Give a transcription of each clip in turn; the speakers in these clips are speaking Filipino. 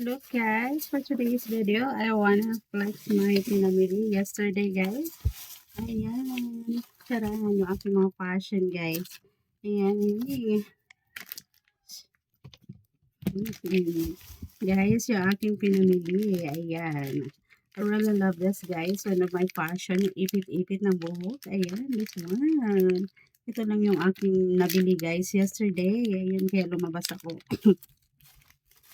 Look guys, for today's video, I wanna flex my pinamili yesterday guys. Ayan. Tarahan yung aking mga fashion guys. Ayan. Guys, yung aking pinamili. Ayan. I really love this guys. One of my fashion. Yung ipit-ipit na buhok. Ayan. This one. Ito lang yung aking nabili guys yesterday. Ayan. Kaya lumabas ako.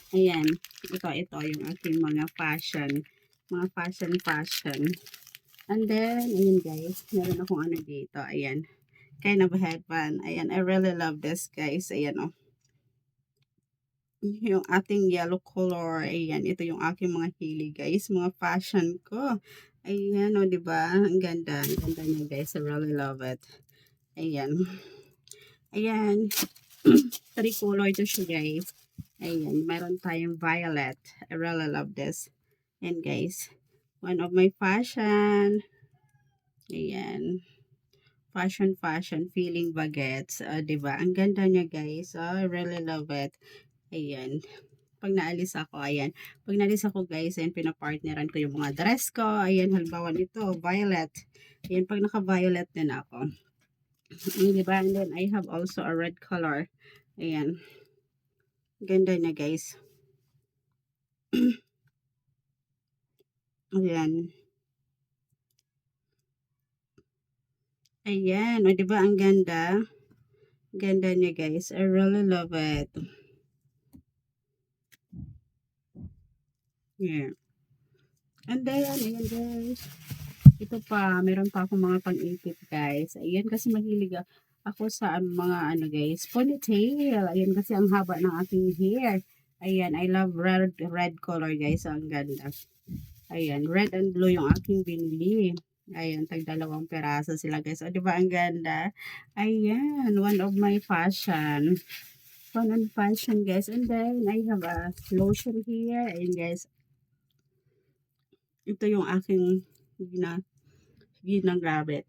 Ayan, ito yung aking mga fashion. Mga fashion. And then, ayan guys, meron akong ano dito. Ayan, kind of headband. Ayan, I really love this guys. Ayan oh. Yung ating yellow color. Ayan, ito yung aking mga hili guys. Mga fashion ko. Ayan oh, diba? Ang ganda. Ang ganda niya guys. I really love it. Ayan. Ayan. 3 color ito siya guys. Ayan, meron tayong violet. I really love this. And guys, one of my fashion. Ayan. Fashion, feeling baguettes. Diba? Ang ganda niya guys. I really love it. Ayan. Pag naalis ako, ayan. Pag naalis ako guys, ayan, pinapartneran ko yung mga dress ko. Ayan, halimbawa nito, violet. Ayan, pag naka-violet din ako. Diba? And then, I have also a red color. Ayan. Ganda niya guys. Ayan. Ayan. O, diba ang ganda? Ganda niya guys. I really love it. Yeah. And then, ayan guys. Ito pa. Meron pa akong mga pang-ipit guys. Ayan kasi mahilig ako sa mga ano guys. Ponytail. Ayan kasi ang haba ng aking hair. Ayan. I love red color guys. Ang ganda. Ayan. Red and blue yung aking binili. Ayan. Tag-2 peraso sila guys. O diba ang ganda? Ayan. One of my fashion. Fun and fashion guys. And then I have a lotion here. Ayan guys. Ito yung aking ginagamit.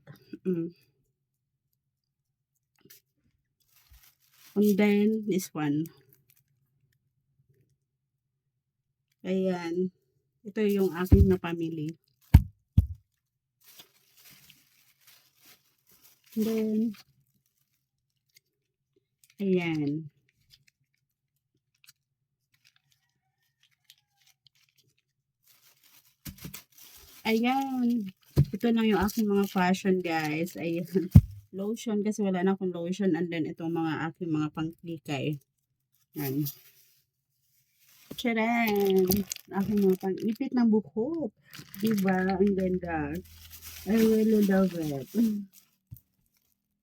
And then this one. Ayan. Ito yung aking napamili. And then ayan. Ayan. Ito lang yung aking mga fashion guys. Ayan. Lotion kasi wala na akong lotion. And then itong mga aking mga pangklikay. Ayan. Tcharan! Aking mga pang-ipit ng buhok. Diba? Ang ganda. I really love it.